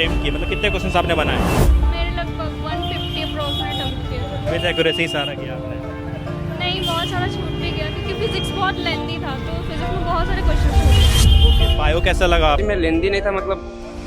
Attempt किए, मतलब कितने क्वेश्चंस आपने बनाए? मेरे लगभग 150 अप्रोक्सीमेट अटेम्प्ट किए। विद एक्यूरेसी सारा किया आपने? नहीं, बहुत सारा छूट भी गया क्योंकि फिजिक्स बहुत लेंथी था, तो फिजिक्स में बहुत सारे क्वेश्चन छूट गए। ओके, बायो कैसा लगा आप? में लेंदी नहीं था, मतलब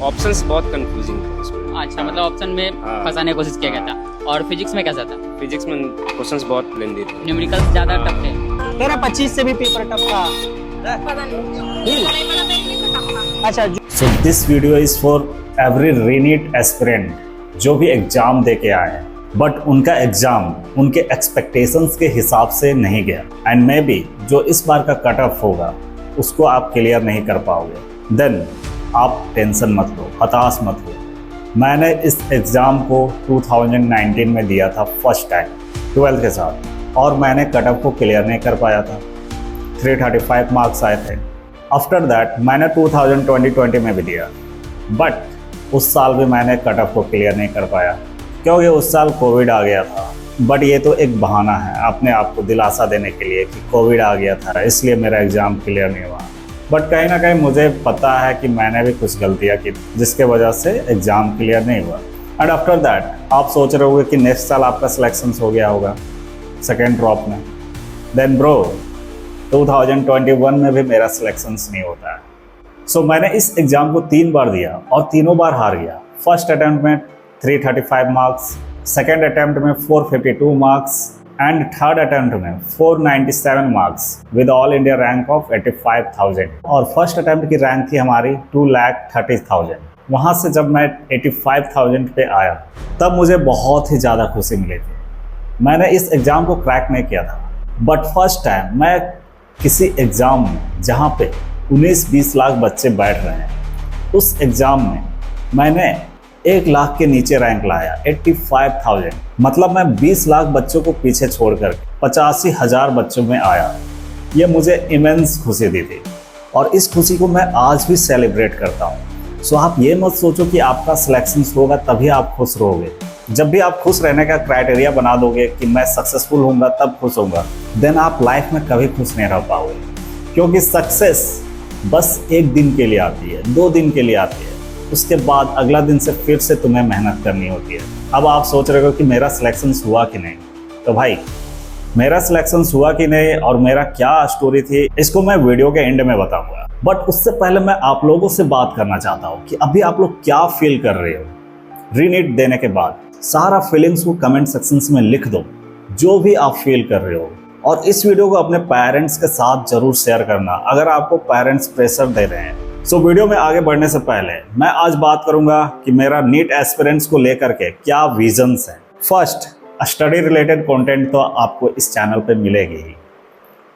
ऑप्शंस बहुत कंफ्यूजिंग थे उसमें। अच्छा, मतलब ऑप्शन में हाँ। फंसाने की कोशिश किया गया था। और फिजिक्स में कैसा था? फिजिक्स में क्वेश्चंस बहुत लेंदी थे। न्यूमेरिकल्स ज़्यादा हाँ। टफ थे। मेरा 25 से भी पेपर टफ था। पता नहीं। अच्छा, So this video is for every re-NEET aspirant जो भी एग्जाम दे के आए हैं, बट उनका एग्जाम उनके एक्सपेक्टेशंस के हिसाब से नहीं गया, एंड मे बी जो इस बार का कट ऑफ होगा उसको आप क्लियर नहीं कर पाओगे, देन आप टेंशन मत लो, हताश मत हो। मैंने इस एग्ज़ाम को 2019 में दिया था फर्स्ट टाइम 12th के साथ, और मैंने कट ऑफ को क्लियर नहीं कर पाया था। 335 मार्क्स आए थे। आफ्टर दैट मैंने 2020 में भी दिया, बट उस साल भी मैंने कट ऑफ को क्लियर नहीं कर पाया क्योंकि उस साल कोविड आ गया था। बट ये तो एक बहाना है अपने आप को दिलासा देने के लिए कि कोविड आ गया था इसलिए मेरा एग्ज़ाम क्लियर नहीं हुआ। बट कहीं ना कहीं मुझे पता है कि मैंने भी कुछ गलतियाँ की जिसके वजह से एग्ज़ाम क्लियर नहीं हुआ। एंड आफ्टर दैट आप सोच रहे होंगे कि नेक्स्ट साल आपका सिलेक्शन हो गया होगा सेकेंड ड्रॉप में। देन ब्रो 2021 में भी मेरा सिलेक्शंस नहीं होता है। सो मैंने इस एग्ज़ाम को 3 बार दिया और तीनों बार हार गया। फर्स्ट अटैम्प्ट में 335 मार्क्स, सेकेंड अटैम्प्ट में 452 मार्क्स एंड थर्ड अटैम्प्ट में 497 marks with all India rank of 85,000। और फर्स्ट अटैम्प्ट की रैंक थी हमारी 2,30,000। वहाँ से जब मैं 85,000 पे आया तब मुझे बहुत ही ज़्यादा खुशी मिली थी। मैंने इस एग्ज़ाम को क्रैक नहीं किया था, बट फर्स्ट टाइम मैं किसी एग्ज़ाम में जहाँ पे 19-20 लाख बच्चे बैठ रहे हैं, उस एग्ज़ाम में मैंने 1 लाख के नीचे रैंक लाया, 85,000। मतलब मैं 20 लाख बच्चों को पीछे छोड़कर 85,000 बच्चों में आया। ये मुझे इमेंस खुशी दी थी और इस खुशी को मैं आज भी सेलिब्रेट करता हूँ। सो आप ये मत सोचो कि आपका सिलेक्शन होगा तभी आप खुश रहोगे। जब भी आप खुश रहने का क्राइटेरिया बना दोगे कि मैं सक्सेसफुल होऊंगा तब खुश होऊंगा, देन आप लाइफ में कभी खुश नहीं रह पाओगे, क्योंकि सक्सेस बस 1 दिन के लिए आती है, 2 दिन के लिए आती है। उसके बाद अगला दिन से फिर से तुम्हें मेहनत करनी होती है। अब आप सोच रहे हो कि मेरा सिलेक्शन हुआ कि नहीं, तो भाई मेरा सिलेक्शन हुआ कि नहीं और मेरा क्या स्टोरी थी इसको मैं वीडियो के एंड में बताऊंगा। बट उससे पहले मैं आप लोगों से बात करना चाहता हूँ कि अभी आप लोग क्या फील कर रहे हो री-NEET देने के बाद। सारा फीलिंग्स को कमेंट सेक्शंस में लिख दो, जो भी आप फील कर रहे हो। और इस वीडियो को अपने पेरेंट्स के साथ जरूर शेयर करना अगर आपको पेरेंट्स प्रेशर दे रहे हैं। सो वीडियो में आगे बढ़ने से पहले मैं आज बात करूंगा कि मेरा नीट एस्पिरेंट्स को लेकर के क्या विजन्स हैं। फर्स्ट, स्टडी रिलेटेड कंटेंट तो आपको इस चैनल पे मिलेगी ही।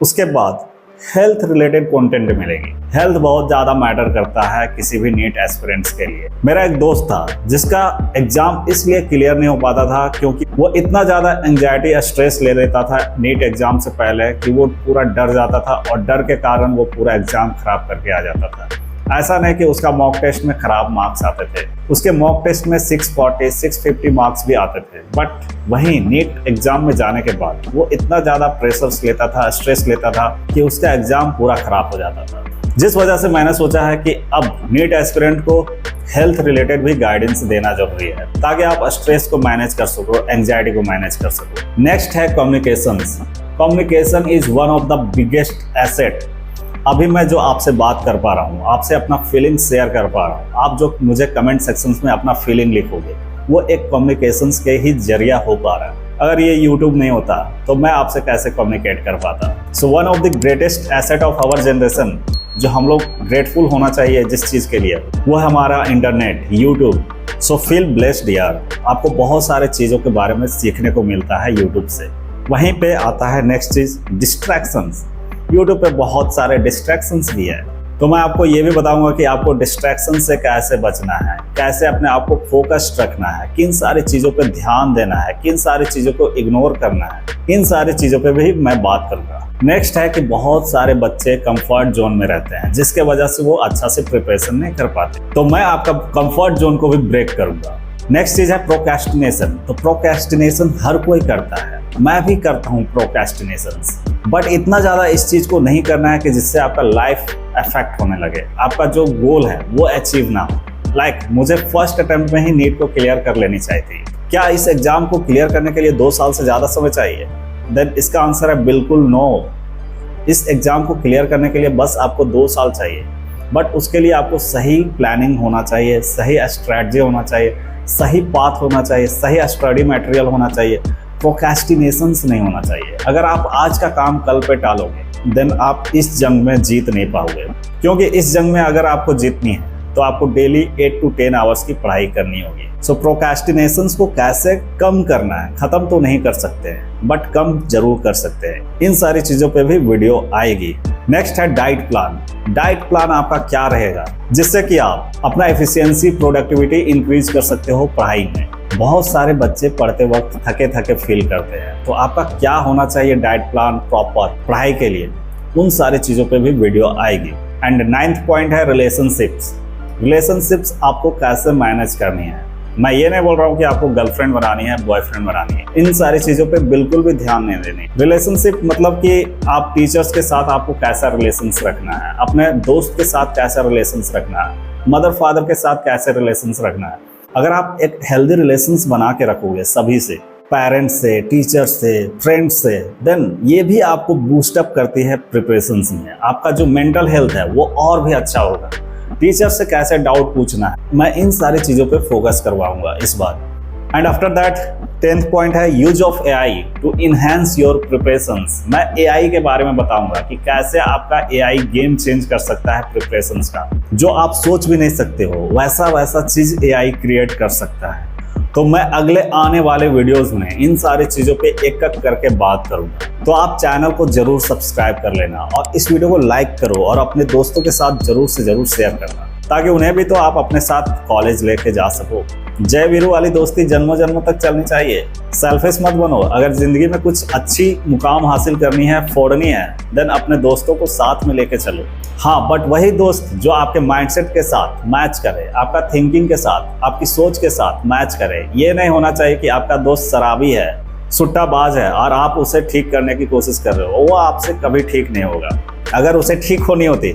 उसके बाद हेल्थ रिलेटेड कंटेंट मिलेगी। हेल्थ बहुत ज़्यादा मैटर करता है किसी भी नीट एस्पिरेंट्स के लिए। मेरा एक दोस्त था जिसका एग्जाम इसलिए क्लियर नहीं हो पाता था क्योंकि वो इतना ज़्यादा एंजाइटी या स्ट्रेस ले लेता था नीट एग्जाम से पहले कि वो पूरा डर जाता था और डर के कारण वो पूरा एग्जाम खराब करके आ जाता था। ऐसा नहीं कि उसका मॉक टेस्ट में खराब मार्क्स आते थे, उसके मॉक टेस्ट में 640, 650 मार्क्स भी आते थे। बट वहीं नीट एग्जाम में जाने के बाद वो इतना ज़्यादा प्रेशर्स लेता था, स्ट्रेस लेता था कि उसका एग्जाम पूरा खराब हो जाता था। जिस वजह से मैंने सोचा है कि अब नीट एस्पिरेंट को हेल्थ रिलेटेड भी गाइडेंस देना जरूरी है ताकि आप स्ट्रेस को मैनेज कर सको, एंजाइटी को मैनेज कर सको। नेक्स्ट है communications. Communication is one of the biggest asset. अभी मैं जो आपसे बात कर पा रहा हूँ, आपसे अपना फीलिंग शेयर कर पा रहा हूँ, आप जो मुझे कमेंट सेक्शंस में अपना फीलिंग लिखोगे वो एक कम्युनिकेशंस के ही जरिया हो पा रहा है। अगर ये यूट्यूब नहीं होता तो मैं आपसे कैसे कम्युनिकेट कर पाता। So one of the greatest asset of our generation, जो हम लोग ग्रेटफुल होना चाहिए जिस चीज़ के लिए, वो है हमारा internet, YouTube. So feel blessed यार, आपको बहुत सारे चीज़ों के बारे में सीखने को मिलता है यूट्यूब से। वहीं पे आता है नेक्स्ट चीज़, डिस्ट्रैक्शंस। यूट्यूब पे बहुत सारे डिस्ट्रैक्शंस भी है, तो मैं आपको ये भी बताऊंगा कि आपको डिस्ट्रैक्शन से कैसे बचना है, कैसे अपने आप को फोकस्ड रखना है, किन सारी चीज़ों पे ध्यान देना है, किन सारी चीज़ों को इग्नोर करना है, इन सारी चीज़ों पे भी मैं बात करूंगा। नेक्स्ट है कि बहुत सारे बच्चे कंफर्ट जोन में रहते हैं जिसके वजह से वो अच्छा से प्रिपरेशन नहीं कर पाते, तो मैं आपका कंफर्ट जोन को भी ब्रेक करूंगा। नेक्स्ट चीज़ है प्रोक्रेस्टिनेशन। तो प्रोक्रेस्टिनेशन हर कोई करता है, मैं भी करता हूँ प्रोक्रेस्टिनेशंस, बट इतना ज़्यादा इस चीज़ को नहीं करना है कि जिससे आपका लाइफ अफेक्ट होने लगे, आपका जो गोल है वो अचीव ना हो। लाइक मुझे फर्स्ट अटेम्प्ट में ही नीट को क्लियर कर लेनी चाहिए थी। क्या इस एग्जाम को क्लियर करने के लिए 2 साल से ज़्यादा समय चाहिए? देन इसका आंसर है बिल्कुल नो। इस एग्जाम को क्लियर करने के लिए बस आपको 2 साल चाहिए, बट उसके लिए आपको सही प्लानिंग होना चाहिए, सही स्ट्रैटेजी होना चाहिए, सही पाथ होना चाहिए, सही स्टडी मटेरियल होना चाहिए, प्रोक्रेस्टिनेशंस नहीं होना चाहिए। अगर आप आज का काम कल पे टालोगे देन आप इस जंग में जीत नहीं पाओगे, क्योंकि इस जंग में अगर आपको जीतनी है तो आपको डेली 8 to 10 आवर्स की पढ़ाई करनी होगी। सो प्रोक्रेस्टिनेशंस को कैसे कम करना है, खत्म तो नहीं कर सकते हैं बट कम जरूर कर सकते हैं। इन सारी चीजों पे भी वीडियो आएगी। नेक्स्ट है डाइट प्लान। डाइट प्लान आपका क्या रहेगा जिससे कि आप अपना एफिशिएंसी, प्रोडक्टिविटी इंक्रीज कर सकते हो पढ़ाई में। बहुत सारे बच्चे पढ़ते वक्त थके थके फील करते हैं, तो आपका क्या होना चाहिए डाइट प्लान प्रॉपर पढ़ाई के लिए, उन सारी चीजों पे भी वीडियो आएगी। एंड 9th पॉइंट है रिलेशनशिप्स। रिलेशनशिप्स आपको कैसे मैनेज करनी है। मैं ये नहीं बोल रहा हूँ कि आपको गर्लफ्रेंड बनानी है, बॉयफ्रेंड बनानी है, इन सारी चीजों पे बिल्कुल भी ध्यान नहीं देनी। रिलेशनशिप मतलब कि आप टीचर्स के साथ आपको कैसा रिलेशंस रखना है, अपने दोस्त के साथ कैसा रिलेशंस रखना है, मदर फादर के साथ कैसे रिलेशंस रखना है। अगर आप एक हेल्दी रिलेशंस बना के रखोगे सभी से, पेरेंट्स से, टीचर्स से, फ्रेंड्स से, देन ये भी आपको बूस्टअप करती है प्रिपरेशंस में। आपका जो मेंटल हेल्थ है वो और भी अच्छा होगा। टीचर से कैसे डाउट पूछना है, मैं इन सारी चीज़ों पे फोकस करवाऊंगा इस बार। And after that 10th point है use of AI to enhance your preparations. मैं AI के बारे में बताऊंगा कि कैसे आपका AI गेम चेंज कर सकता है प्रिपरेशंस का। जो आप सोच भी नहीं सकते हो वैसा वैसा चीज़ AI क्रिएट कर सकता है। तो मैं अगले आने वाले वीडियोस में इन सारी चीज़ों पे एक एक करके बात करूंगा। तो आप चैनल को जरूर सब्सक्राइब कर लेना और इस वीडियो को लाइक करो और अपने दोस्तों के साथ जरूर से जरूर शेयर करना, ताकि उन्हें भी तो आप अपने साथ कॉलेज लेके जा सको। जय वीरू वाली दोस्ती जन्मों जन्मों तक चलनी चाहिए। सेल्फिश मत बनो। अगर जिंदगी में कुछ अच्छी मुकाम हासिल करनी है, फोड़नी है, देन अपने दोस्तों को साथ में लेके चलो। हाँ, बट वही दोस्त जो आपके माइंडसेट के साथ मैच करे, आपका थिंकिंग के साथ, आपकी सोच के साथ मैच करे। ये नहीं होना चाहिए कि आपका दोस्त शराबी है, सुट्टाबाज है और आप उसे ठीक करने की कोशिश कर रहे हो। वो आपसे कभी ठीक नहीं होगा। अगर उसे ठीक होनी होती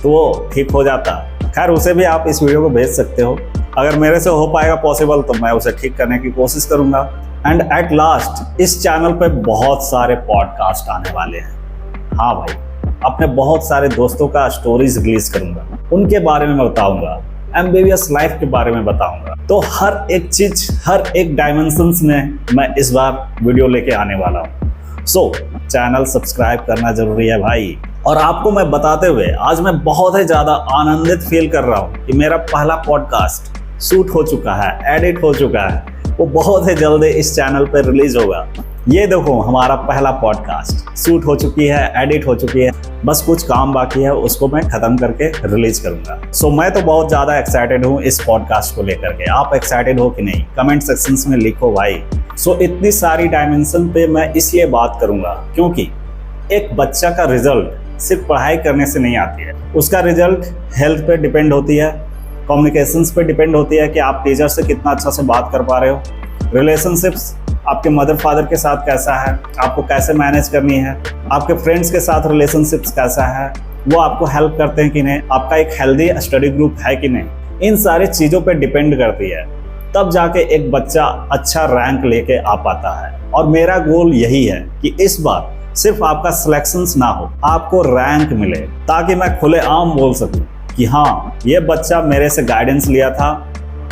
तो वो ठीक हो जाता। खैर, उसे भी आप इस वीडियो को भेज सकते हो। अगर मेरे से हो पाएगा पॉसिबल तो मैं उसे ठीक करने की कोशिश करूंगा। एंड एट लास्ट इस चैनल पे बहुत सारे पॉडकास्ट आने वाले हैं। हाँ भाई, अपने बहुत सारे दोस्तों का स्टोरीज रिलीज करूंगा, उनके बारे में बताऊंगा, एम्बिवियस लाइफ के बारे में बताऊंगा। तो हर एक चीज, हर एक डायमेंशंस में मैं इस बार वीडियो लेके आने वाला हूँ। सो चैनल सब्सक्राइब करना जरूरी है भाई। और आपको मैं बताते हुए आज मैं बहुत ही ज़्यादा आनंदित फील कर रहा हूँ कि मेरा पहला पॉडकास्ट शूट हो चुका है, एडिट हो चुका है। वो बहुत ही जल्दी इस चैनल पर रिलीज होगा। ये देखो, हमारा पहला पॉडकास्ट शूट हो चुकी है, एडिट हो चुकी है, बस कुछ काम बाकी है, उसको मैं ख़त्म करके रिलीज करूँगा। सो मैं तो बहुत ज़्यादा एक्साइटेड हूँ इस पॉडकास्ट को लेकर के। आप एक्साइटेड हो कि नहीं? कमेंट सेक्शंस में लिखो भाई। सो इतनी सारी डायमेंशन पे मैं इसलिए बात करूँगा क्योंकि एक बच्चा का रिजल्ट सिर्फ पढ़ाई करने से नहीं आती है। उसका रिजल्ट हेल्थ पे डिपेंड होती है, कम्युनिकेशंस पे डिपेंड होती है कि आप टीचर से कितना अच्छा से बात कर पा रहे हो, रिलेशनशिप्स आपके मदर फादर के साथ कैसा है, आपको कैसे मैनेज करनी है, आपके फ्रेंड्स के साथ रिलेशनशिप्स कैसा है, वो आपको हेल्प करते हैं कि नहीं, आपका एक हेल्दी स्टडी ग्रुप है कि नहीं, इन सारी चीज़ों पे डिपेंड करती है। तब जाके एक बच्चा अच्छा रैंक लेके आ पाता है। और मेरा गोल यही है कि इस बार सिर्फ आपका सिलेक्शंस ना हो, आपको रैंक मिले, ताकि मैं खुलेआम बोल सकूं कि हाँ, ये बच्चा मेरे से गाइडेंस लिया था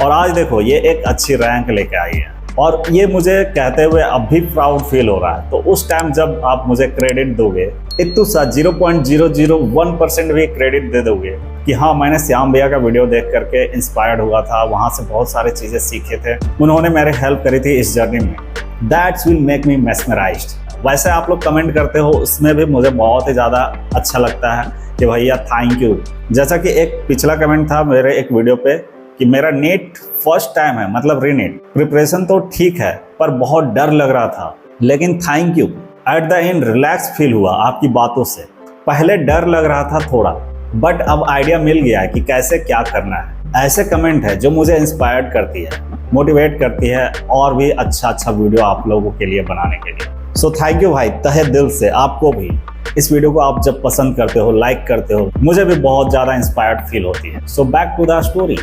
और आज देखो ये एक अच्छी रैंक लेके आई है। और ये मुझे कहते हुए अब भी प्राउड फील हो रहा है। तो उस टाइम जब आप मुझे क्रेडिट दोगे, इतना सा 0.001% भी क्रेडिट दे दोगे कि हाँ, मैंने श्याम भैया का वीडियो देख करके इंस्पायर्ड हुआ था, वहाँ से बहुत सारी चीज़ें सीखे थे, उन्होंने मेरे हेल्प करी थी इस जर्नी में, that's will make me mesmerised. वैसे आप लोग कमेंट करते हो, उसमें भी मुझे बहुत ही ज़्यादा अच्छा लगता है कि भैया थैंक यू। जैसा कि एक पिछला कमेंट था मेरे एक वीडियो पे कि मेरा नेट फर्स्ट टाइम है, मतलब रीनेट, प्रिपरेशन तो ठीक है पर बहुत डर लग रहा था, लेकिन thank you, at the end relax feel हुआ आपकी बातों से। पहले डर लग रहा था थोड़ा, बट अब आइडिया मिल गया है कि कैसे क्या करना है। ऐसे कमेंट है जो मुझे इंस्पायर्ड करती है, मोटिवेट करती है और भी अच्छा वीडियो आप लोगों के लिए बनाने के लिए। सो थैंक यू भाई, तहे दिल से आपको भी। इस वीडियो को आप जब पसंद करते हो, लाइक करते हो, मुझे भी बहुत ज़्यादा इंस्पायर्ड फील होती है। So back to the story.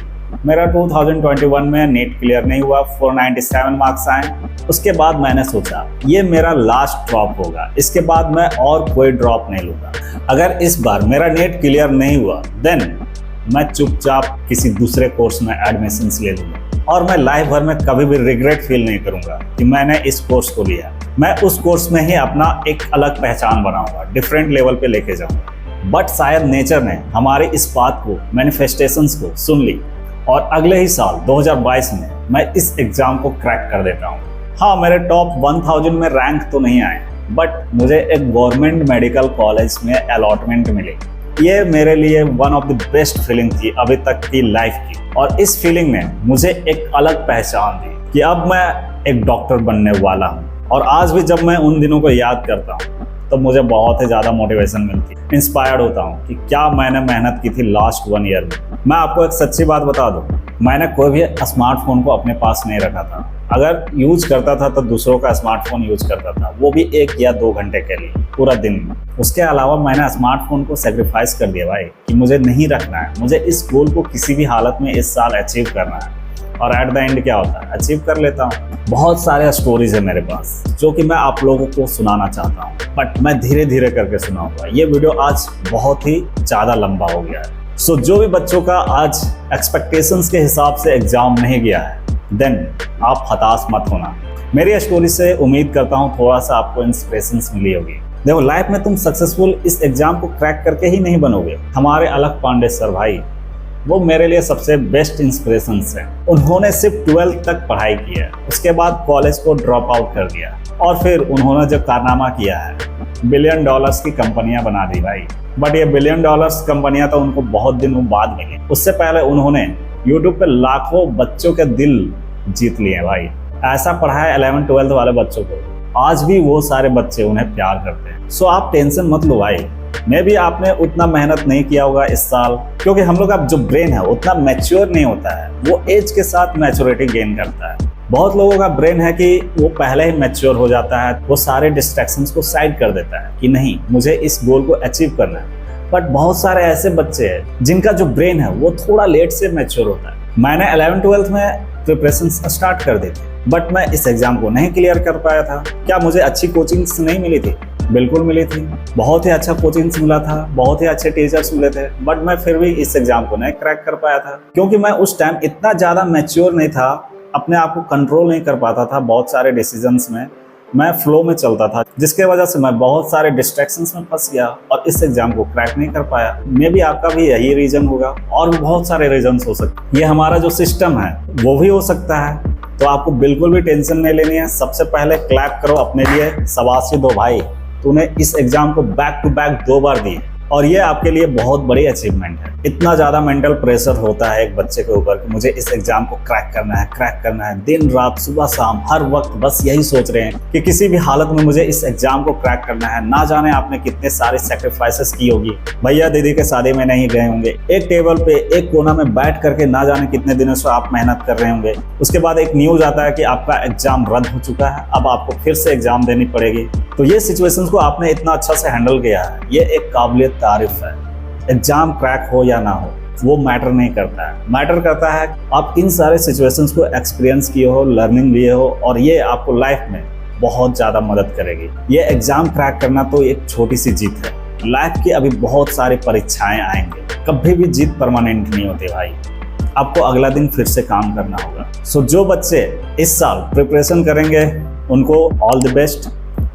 मेरा 2021 में नीट क्लियर नहीं हुआ, 497 मार्क्स आए। उसके बाद मैंने सोचा ये मेरा लास्ट ड्रॉप होगा, इसके बाद मैं और कोई ड्रॉप नहीं लूँगा। अगर इस बार मेरा नीट क्लियर नहीं हुआ देन मैं चुपचाप किसी दूसरे कोर्स में एडमिशन्स ले लूँगा और मैं लाइफ भर में कभी भी रिग्रेट फील नहीं करूँगा कि मैंने इस कोर्स को लिया। मैं उस कोर्स में ही अपना एक अलग पहचान बनाऊँगा, डिफरेंट लेवल पे लेके जाऊँगा। बट शायद नेचर ने हमारी इस बात को, मैनिफेस्टेशंस को सुन ली और अगले ही साल 2022 में मैं इस एग्ज़ाम को क्रैक कर देता हूँ। हाँ, मेरे टॉप 1000 में रैंक तो नहीं आए, बट मुझे एक गवर्नमेंट मेडिकल कॉलेज में अलॉटमेंट मिली। ये मेरे लिए one of the best feeling थी अभी तक की लाइफ की, और इस फीलिंग ने मुझे एक अलग पहचान दी कि अब मैं एक डॉक्टर बनने वाला हूँ। और आज भी जब मैं उन दिनों को याद करता हूँ तो मुझे बहुत ही ज़्यादा मोटिवेशन मिलती है, इंस्पायर्ड होता हूँ कि क्या मैंने मेहनत की थी लास्ट 1 ईयर में। मैं आपको एक सच्ची बात बता दूँ, मैंने कोई भी स्मार्टफोन को अपने पास नहीं रखा था। अगर यूज करता था तो दूसरों का स्मार्टफोन यूज करता था, वो भी 1 या 2 घंटे के लिए पूरा दिन में। उसके अलावा मैंने स्मार्टफोन को सेक्रीफाइस कर दिया भाई कि मुझे नहीं रखना है, मुझे इस गोल को किसी भी हालत में इस साल अचीव करना है। और एट द एंड क्या होता है, अचीव कर लेता हूँ। बहुत सारे स्टोरीज है मेरे पास जो कि मैं आप लोगों को सुनाना चाहता हूँ, बट मैं धीरे धीरे करके सुनाऊंगा। ये वीडियो आज बहुत ही ज़्यादा लंबा हो गया है। सो जो भी बच्चों का आज एक्सपेक्टेशंस के हिसाब से एग्जाम नहीं गया है, देन आप हताश मत होना। मेरी स्टोरी से उम्मीद करता हूँ थोड़ा सा आपको इंस्पिरेशंस मिली होगी। देखो, लाइफ में तुम सक्सेसफुल इस एग्जाम को क्रैक करके ही नहीं बनोगे। हमारे अलख पांडे सर भाई, वो मेरे लिए सबसे बेस्ट इंस्पिरेशंस हैं। उन्होंने सिर्फ 12th तक पढ़ाई की है, उसके बाद कॉलेज को ड्रॉप आउट कर दिया और फिर उन्होंने जो कारनामा किया है, $1 बिलियन की कंपनियां बना दी भाई। बट ये $1 बिलियन कंपनियां तो उनको बहुत दिनों बाद मिली। उससे पहले उन्होंने यूट्यूब पे लाखों बच्चों के दिल जीत लिए भाई। ऐसा पढ़ाया 11th 12th वाले बच्चों को, आज भी वो सारे बच्चे उन्हें प्यार करते हैं। सो आप टेंशन मत लो भाई, मे भी आपने उतना मेहनत नहीं किया होगा इस साल, क्योंकि हम लोग का जो ब्रेन है उतना मैच्योर नहीं होता है, वो एज के साथ मैच्योरिटी गेन करता है। बहुत लोगों का ब्रेन है कि वो पहले ही मैच्योर हो जाता है, वो सारे डिस्ट्रैक्शंस को साइड कर देता है कि नहीं, मुझे इस गोल को अचीव करना है। बट बहुत सारे ऐसे बच्चे हैं जिनका जो ब्रेन है वो थोड़ा लेट से मैच्योर होता है। मैंने 11th 12th में प्रिपरेशन स्टार्ट कर दी थी, बट मैं इस एग्जाम को नहीं क्लियर कर पाया था। क्या मुझे अच्छी कोचिंग्स नहीं मिली थी? बिल्कुल मिली थी, बहुत ही अच्छा कोचिंग्स मिला था, बहुत ही अच्छे टीचर्स मिले थे, बट मैं फिर भी इस एग्जाम को नहीं क्रैक कर पाया था, क्योंकि मैं उस टाइम इतना ज़्यादा मैच्योर नहीं था, अपने आप को कंट्रोल नहीं कर पाता था। बहुत सारे डिसीजंस में मैं फ्लो में चलता था, जिसके वजह से मैं बहुत सारे डिस्ट्रैक्शंस में फंस गया और इस एग्जाम को क्रैक नहीं कर पाया। मे बी आपका भी यही रीजन होगा, और भी बहुत सारे रीजंस हो सकते। ये हमारा जो सिस्टम है वो भी हो सकता है। तो आपको बिल्कुल भी टेंशन नहीं लेनी है। सबसे पहले क्लैप करो अपने लिए, शाबाशी दो भाई, तूने इस एग्जाम को बैक टू बैक 2 बार दी और ये आपके लिए बहुत बड़ी अचीवमेंट है। इतना ज़्यादा मेंटल प्रेशर होता है एक बच्चे के ऊपर कि मुझे इस एग्जाम को क्रैक करना है। दिन रात सुबह शाम हर वक्त बस यही सोच रहे हैं कि किसी भी हालत में मुझे इस एग्जाम को क्रैक करना है। ना जाने आपने कितने सारे सेक्रीफाइसेस की होगी, भैया दीदी के शादी में नहीं गए होंगे, एक टेबल पे एक कोना में बैठ करके ना जाने कितने दिनों से आप मेहनत कर रहे होंगे। उसके बाद एक न्यूज़ आता है कि आपका एग्जाम रद्द हो चुका है, अब आपको फिर से एग्जाम देनी पड़ेगी। तो ये सिचुएशंस को आपने इतना अच्छा से हैंडल किया है, ये एक काबिलियत तारीफ है। एग्जाम क्रैक हो या ना हो वो मैटर नहीं करता है, मैटर करता है आप इन सारे सिचुएशंस को एक्सपीरियंस किए हो, लर्निंग लिए हो, और ये आपको लाइफ में बहुत ज़्यादा मदद करेगी। ये एग्जाम क्रैक करना तो एक छोटी सी जीत है। लाइफ की अभी बहुत सारी परीक्षाएं आएंगे, कभी भी जीत परमानेंट नहीं होती भाई, आपको अगला दिन फिर से काम करना होगा। सो जो बच्चे इस साल प्रिपरेशन करेंगे उनको ऑल द बेस्ट,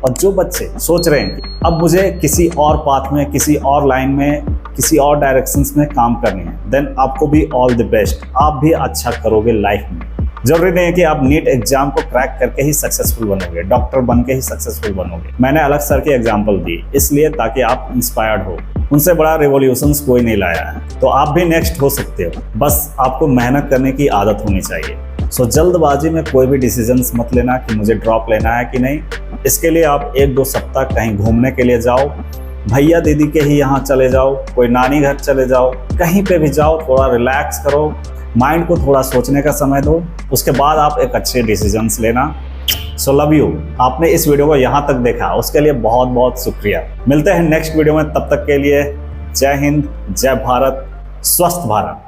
और जो बच्चे सोच रहे हैं कि अब मुझे किसी और पाथ में, किसी और लाइन में, किसी और डायरेक्शंस में काम करनी है, देन आपको भी ऑल द बेस्ट। आप भी अच्छा करोगे लाइफ में। जरूरी नहीं है कि आप नीट एग्जाम को क्रैक करके ही सक्सेसफुल बनोगे, डॉक्टर बन के ही सक्सेसफुल बनोगे। मैंने अलग सर की एग्जाम्पल दी इसलिए ताकि आप इंस्पायर्ड हो। उनसे बड़ा रिवॉल्यूशंस कोई नहीं लाया है, तो आप भी नेक्स्ट हो सकते हो। बस आपको मेहनत करने की आदत होनी चाहिए। सो जल्दबाजी में कोई भी डिसीजंस मत लेना कि मुझे ड्रॉप लेना है कि नहीं। इसके लिए आप 1-2 सप्ताह कहीं घूमने के लिए जाओ, भैया दीदी के ही यहाँ चले जाओ, कोई नानी घर चले जाओ, कहीं पे भी जाओ, थोड़ा रिलैक्स करो, माइंड को थोड़ा सोचने का समय दो, उसके बाद आप एक अच्छे डिसीजंस लेना। So love you. आपने इस वीडियो को यहाँ तक देखा उसके लिए बहुत बहुत शुक्रिया। मिलते हैं नेक्स्ट वीडियो में, तब तक के लिए जय हिंद, जय भारत, स्वस्थ भारत।